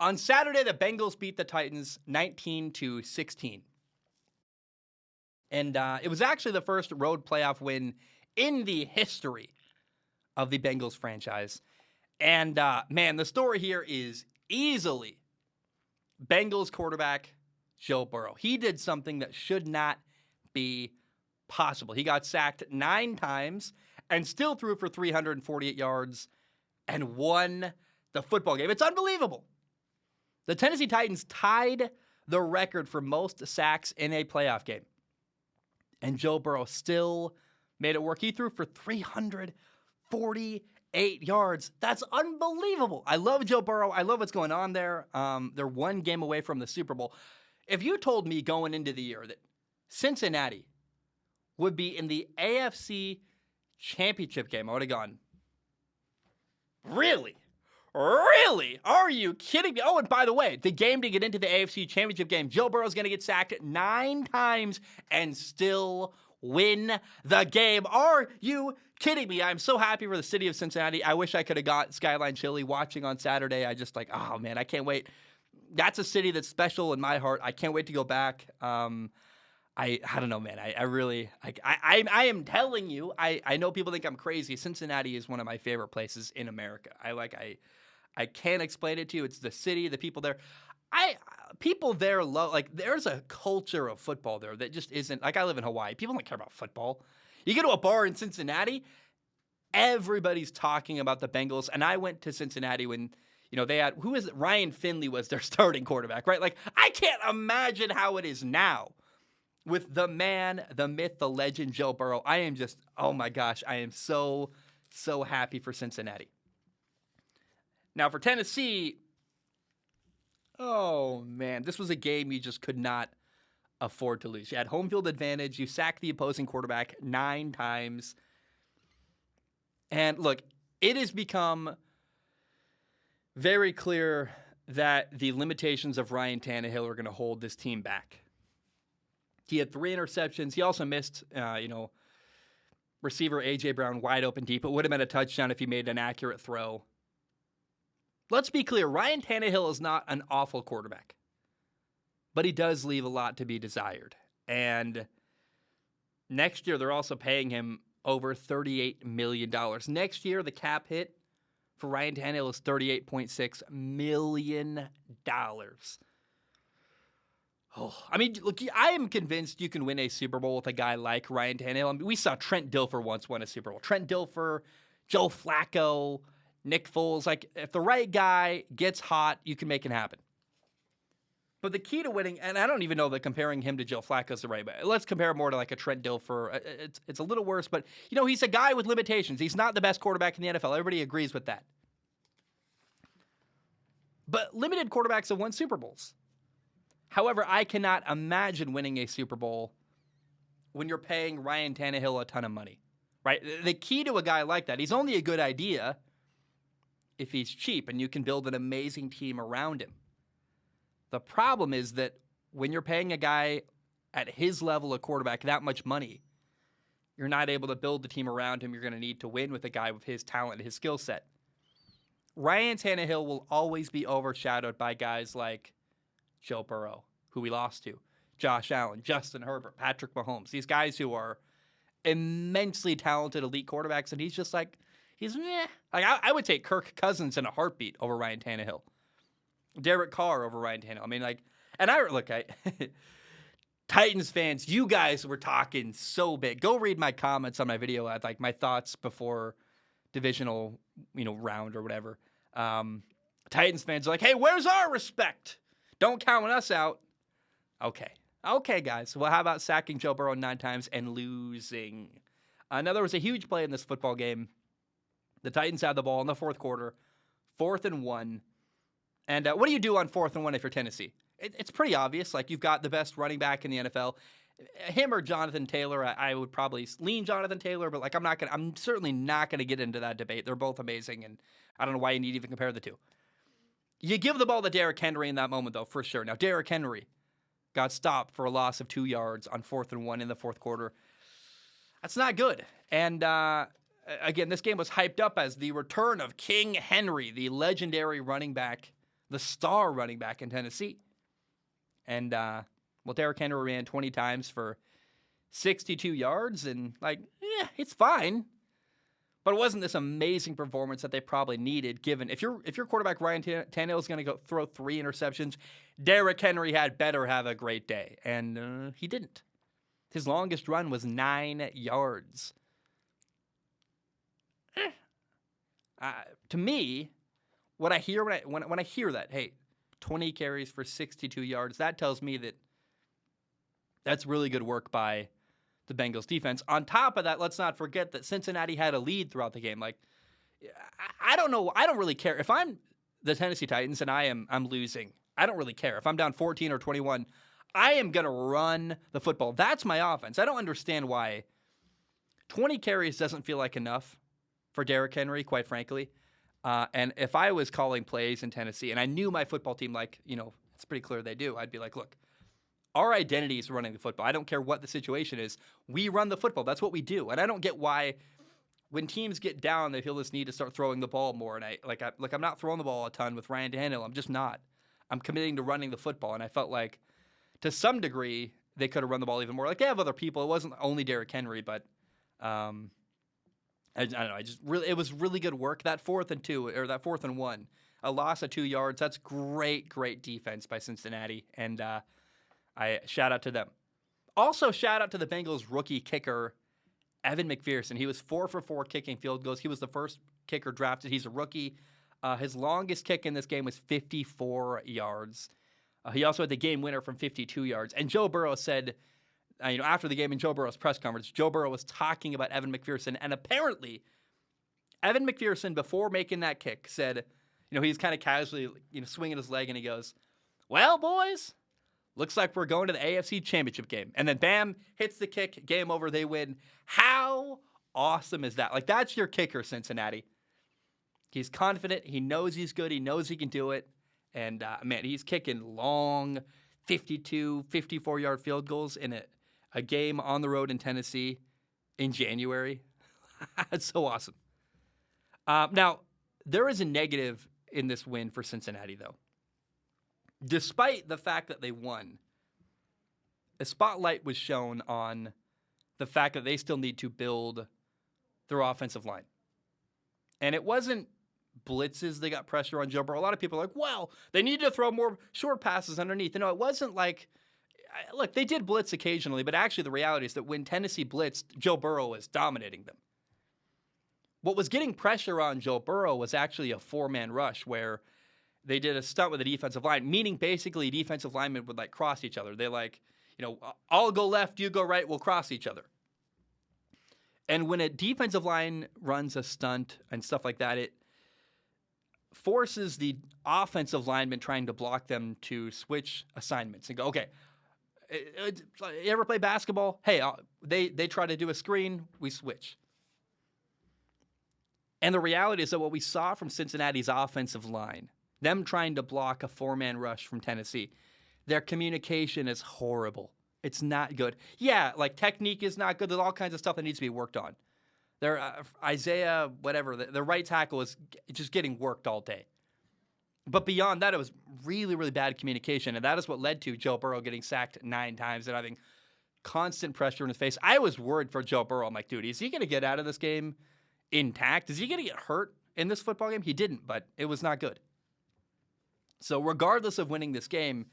On Saturday, the Bengals beat the Titans 19-16. And it was actually the first road playoff win in the history of the Bengals franchise. And man, the story here is easily Bengals quarterback Joe Burrow. He did something that should not be possible. He got sacked 9 times and still threw for 348 yards and won the football game. It's unbelievable. The Tennessee Titans tied the record for most sacks in a playoff game. And Joe Burrow still made it work. He threw for 348 yards. That's unbelievable. I love Joe Burrow. I love what's going on there. They're one game away from the Super Bowl. If you told me going into the year that Cincinnati would be in the AFC Championship game, I would have gone, really? Really? Are you kidding me? Oh, and by the way, the game to get into the AFC Championship game, Joe Burrow's going to get sacked 9 times and still win the game. Are you kidding me? I'm so happy for the city of Cincinnati. I wish I could have got Skyline Chili watching on Saturday. I just oh man, I can't wait. That's a city that's special in my heart. I can't wait to go back. I don't know, man. I am telling you, I know people think I'm crazy. Cincinnati is one of my favorite places in America. I can't explain it to you. It's the city, the people there. People there love, there's a culture of football there that just isn't, I live in Hawaii. People don't care about football. You go to a bar in Cincinnati, everybody's talking about the Bengals. And I went to Cincinnati when, they had, who is it? Ryan Finley was their starting quarterback, right? I can't imagine how it is now with the man, the myth, the legend, Joe Burrow. I am just, oh my gosh, I am so, so happy for Cincinnati. Now for Tennessee, oh man, this was a game you just could not afford to lose. You had home field advantage. You sacked the opposing quarterback 9 times. And look, it has become very clear that the limitations of Ryan Tannehill are going to hold this team back. He had 3 interceptions. He also missed, receiver A.J. Brown wide open deep. It would have been a touchdown if he made an accurate throw. Let's be clear. Ryan Tannehill is not an awful quarterback, but he does leave a lot to be desired. And next year, they're also paying him over $38 million. Next year, the cap hit for Ryan Tannehill is $38.6 million. Oh, I mean, look, I am convinced you can win a Super Bowl with a guy like Ryan Tannehill. I mean, we saw Trent Dilfer once win a Super Bowl. Trent Dilfer, Joe Flacco, Nick Foles. If the right guy gets hot, you can make it happen. But the key to winning, and I don't even know that comparing him to Joe Flacco is the right way. Let's compare more to a Trent Dilfer. It's a little worse, but, he's a guy with limitations. He's not the best quarterback in the NFL. Everybody agrees with that. But limited quarterbacks have won Super Bowls. However, I cannot imagine winning a Super Bowl when you're paying Ryan Tannehill a ton of money, right? The key to a guy like that, he's only a good idea if he's cheap and you can build an amazing team around him. The problem is that when you're paying a guy at his level of quarterback that much money, you're not able to build the team around him. You're going to need to win with a guy with his talent and his skill set. Ryan Tannehill will always be overshadowed by guys like Joe Burrow, who we lost to, Josh Allen, Justin Herbert, Patrick Mahomes, these guys who are immensely talented elite quarterbacks, and he's just he's meh. I would take Kirk Cousins in a heartbeat over Ryan Tannehill. Derek Carr over Ryan Tannehill. I mean, Titans fans, you guys were talking so big. Go read my comments on my video at my thoughts before divisional, round or whatever. Titans fans are hey, where's our respect? Don't count us out. Okay, guys. Well, how about sacking Joe Burrow 9 times and losing? Now, there was a huge play in this football game. The Titans had the ball in the fourth quarter, 4th and 1. And what do you do on 4th and 1 if you're Tennessee? It's pretty obvious. You've got the best running back in the NFL. Him or Jonathan Taylor, I would probably lean Jonathan Taylor, but I'm certainly not gonna get into that debate. They're both amazing, and I don't know why you need to even compare the two. You give the ball to Derrick Henry in that moment, though, for sure. Now, Derrick Henry got stopped for a loss of 2 yards on 4th and 1 in the fourth quarter. That's not good. And again, this game was hyped up as the return of King Henry, the legendary running back the star running back in Tennessee. And, Derrick Henry ran 20 times for 62 yards, and, it's fine. But it wasn't this amazing performance that they probably needed, given if your quarterback Ryan Tannehill is going to go throw 3 interceptions, Derrick Henry had better have a great day, and he didn't. His longest run was 9 yards. To me, what I hear when I hear that, hey, 20 carries for 62 yards, that tells me that that's really good work by the Bengals defense. On top of that, let's not forget that Cincinnati had a lead throughout the game. I don't know. I don't really care. If I'm the Tennessee Titans and I'm losing, I don't really care. If I'm down 14 or 21, I am going to run the football. That's my offense. I don't understand why 20 carries doesn't feel like enough for Derrick Henry, quite frankly. And if I was calling plays in Tennessee and I knew my football team, it's pretty clear they do, I'd be like, look, our identity is running the football. I don't care what the situation is. We run the football. That's what we do. And I don't get why when teams get down, they feel this need to start throwing the ball more. And I'm not throwing the ball a ton with Ryan Tannehill. I'm just not. I'm committing to running the football. And I felt like to some degree they could have run the ball even more. They have other people. It wasn't only Derrick Henry, but I don't know. It was really good work. That 4th and 1, a loss of 2 yards. That's great defense by Cincinnati. And I shout out to them. Also, shout out to the Bengals rookie kicker, Evan McPherson. He was 4 for 4 kicking field goals. He was the first kicker drafted. He's a rookie. His longest kick in this game was 54 yards. He also had the game winner from 52 yards. And Joe Burrow said, after the game in Joe Burrow's press conference, Joe Burrow was talking about Evan McPherson. And apparently, Evan McPherson, before making that kick, said, he's kind of casually, swinging his leg, and he goes, "Well, boys, looks like we're going to the AFC Championship game." And then, bam, hits the kick, game over, they win. How awesome is that? That's your kicker, Cincinnati. He's confident. He knows he's good. He knows he can do it. And, he's kicking long 52, 54-yard field goals in a game on the road in Tennessee in January. That's so awesome. Now, there is a negative in this win for Cincinnati, though. Despite the fact that they won, a spotlight was shown on the fact that they still need to build their offensive line. And it wasn't blitzes that got pressure on Joe Burrow. A lot of people are like, well, they need to throw more short passes underneath. It wasn't like, look, they did blitz occasionally, but actually the reality is that when Tennessee blitzed, Joe Burrow was dominating them. What was getting pressure on Joe Burrow was actually a 4-man rush where they did a stunt with the defensive line, meaning basically defensive linemen would cross each other. They I'll go left, you go right, we'll cross each other. And when a defensive line runs a stunt and stuff like that, it forces the offensive lineman trying to block them to switch assignments and go, okay, you ever play basketball? Hey, they try to do a screen, we switch. And the reality is that what we saw from Cincinnati's offensive line, them trying to block a 4-man rush from Tennessee, their communication is horrible. It's not good. Yeah, technique is not good. There's all kinds of stuff that needs to be worked on. Their Isaiah, whatever, their right tackle is just getting worked all day. But beyond that, it was really, really bad communication, and that is what led to Joe Burrow getting sacked 9 times and having constant pressure in his face. I was worried for Joe Burrow. I'm like, dude, is he going to get out of this game intact? Is he going to get hurt in this football game? He didn't, but it was not good. So regardless of winning this game,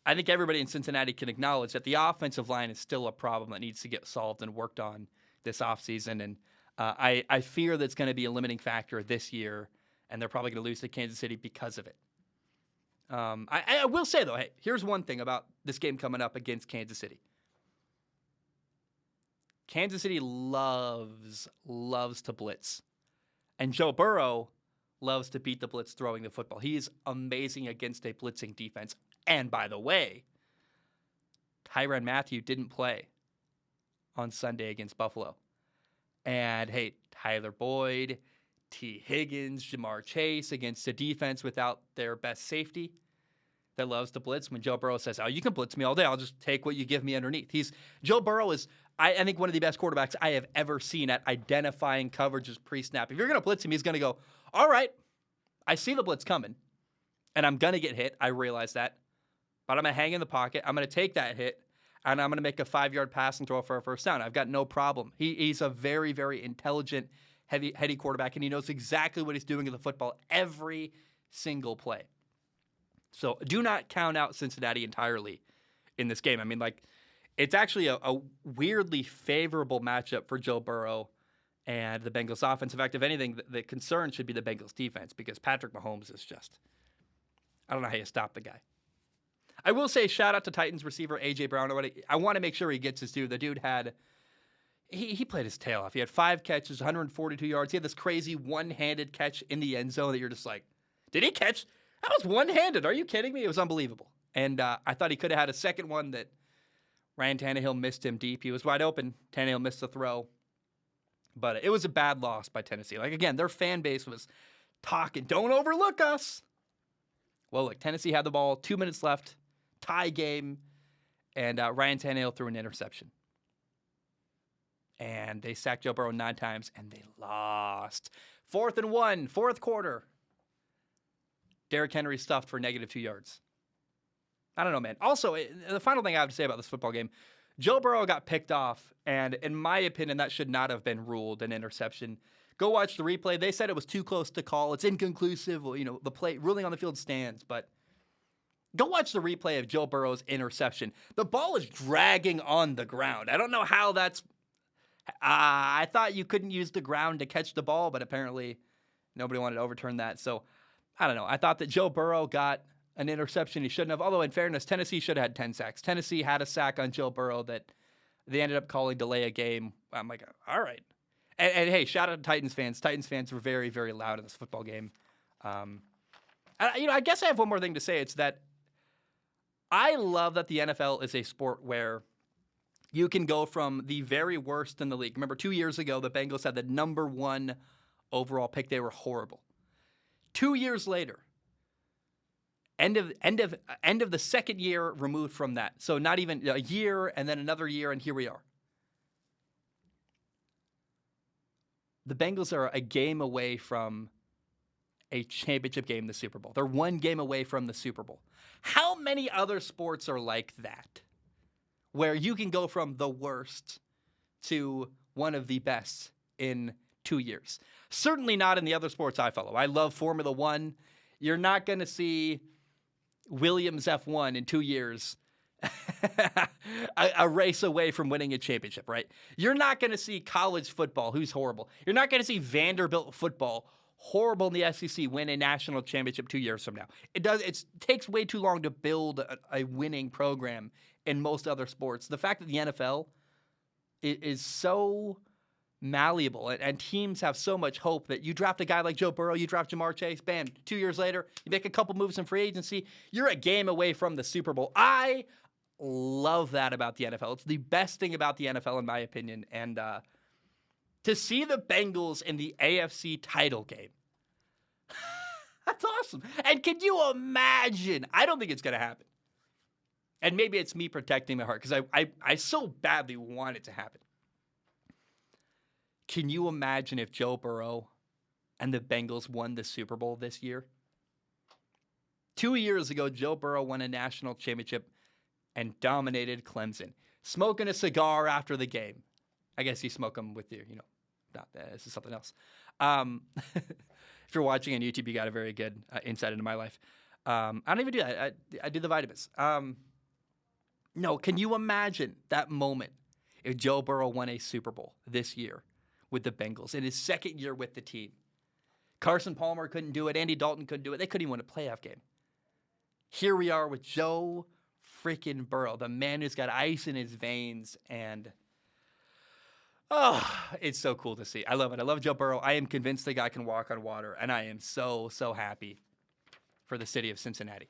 I think everybody in Cincinnati can acknowledge that the offensive line is still a problem that needs to get solved and worked on this offseason. And I fear that's going to be a limiting factor this year, and they're probably going to lose to Kansas City because of it. I will say, though, hey, here's one thing about this game coming up against Kansas City. Kansas City loves to blitz. And Joe Burrow loves to beat the blitz throwing the football. He is amazing against a blitzing defense. And by the way, Tyrann Mathieu didn't play on Sunday against Buffalo. And hey, Tyler Boyd, T. Higgins, Jamar Chase against a defense without their best safety that loves to blitz. When Joe Burrow says, "Oh, you can blitz me all day. I'll just take what you give me underneath." Joe Burrow is, I think, one of the best quarterbacks I have ever seen at identifying coverages pre-snap. If you're going to blitz him, he's going to go, "All right, I see the blitz coming. and I'm going to get hit. I realize that. But I'm going to hang in the pocket. I'm going to take that hit, and I'm going to make a 5-yard pass and throw it for a first down. I've got no problem. He's a very, very intelligent, heady quarterback, and he knows exactly what he's doing in the football every single play. So do not count out Cincinnati entirely in this game. I mean, like, it's actually a weirdly favorable matchup for Joe Burrow and the Bengals offense. In fact, if anything, the concern should be the Bengals defense, because Patrick Mahomes is just, I don't know how you stop the guy. I will say shout out to Titans receiver A.J. Brown. I want to make sure he gets his due. The dude he played his tail off. He had 5 catches, 142 yards. He had this crazy one-handed catch in the end zone that you're just like, did he catch? That was one-handed. Are you kidding me? It was unbelievable. And I thought he could have had a second one that Ryan Tannehill missed him deep. He was wide open. Tannehill missed the throw. But it was a bad loss by Tennessee. Like, again, their fan base was talking, don't overlook us. Well, look, Tennessee had the ball, 2 minutes left, tie game, and Ryan Tannehill threw an interception. And they sacked Joe Burrow 9 times, and they lost. 4th and 1, fourth quarter. Derrick Henry stuffed for -2 yards. I don't know, man. Also, the final thing I have to say about this football game, Joe Burrow got picked off, and in my opinion, that should not have been ruled an interception. Go watch the replay. They said it was too close to call. It's inconclusive. Well, the play ruling on the field stands, but go watch the replay of Joe Burrow's interception. The ball is dragging on the ground. I don't know how that's. I thought you couldn't use the ground to catch the ball, but apparently nobody wanted to overturn that. So I don't know. I thought that Joe Burrow got an interception he shouldn't have. Although, in fairness, Tennessee should have had 10 sacks. Tennessee had a sack on Joe Burrow that they ended up calling delay a game. I'm like, all right. And hey, shout out to Titans fans. Titans fans were very, very loud in this football game. I guess I have one more thing to say. It's that I love that the NFL is a sport where you can go from the very worst in the league. Remember, 2 years ago, the Bengals had the number 1 overall pick. They were horrible. 2 years later, end of the second year removed from that. So not even a year and then another year, and here we are. The Bengals are a game away from a championship game, the Super Bowl. They're 1 game away from the Super Bowl. How many other sports are like that, where you can go from the worst to one of the best in 2 years? Certainly not in the other sports I follow. I love Formula One. You're not going to see Williams F1 in 2 years a race away from winning a championship, right? You're not going to see college football, who's horrible. You're not going to see Vanderbilt football, horrible in the SEC, win a national championship 2 years from now. It takes way too long to build a winning program in most other sports. The fact that the NFL is so malleable and teams have so much hope that you draft a guy like Joe Burrow, you draft Jamar Chase, bam, 2 years later, you make a couple moves in free agency, you're a game away from the Super Bowl. I love that about the NFL. It's the best thing about the NFL, in my opinion. And to see the Bengals in the AFC title game, that's awesome. And can you imagine? I don't think it's going to happen. And maybe it's me protecting my heart because I so badly want it to happen. Can you imagine if Joe Burrow and the Bengals won the Super Bowl this year? 2 years ago, Joe Burrow won a national championship and dominated Clemson. Smoking a cigar after the game. I guess you smoke them with your, this is something else. If you're watching on YouTube, you got a very good insight into my life. I don't even do that. I do the vitamins. No, can you imagine that moment if Joe Burrow won a Super Bowl this year with the Bengals in his second year with the team? Carson Palmer couldn't do it. Andy Dalton couldn't do it. They couldn't even win a playoff game. Here we are with Joe freaking Burrow, the man who's got ice in his veins, and it's so cool to see. I love it. I love Joe Burrow. I am convinced the guy can walk on water, and I am so, so happy for the city of Cincinnati.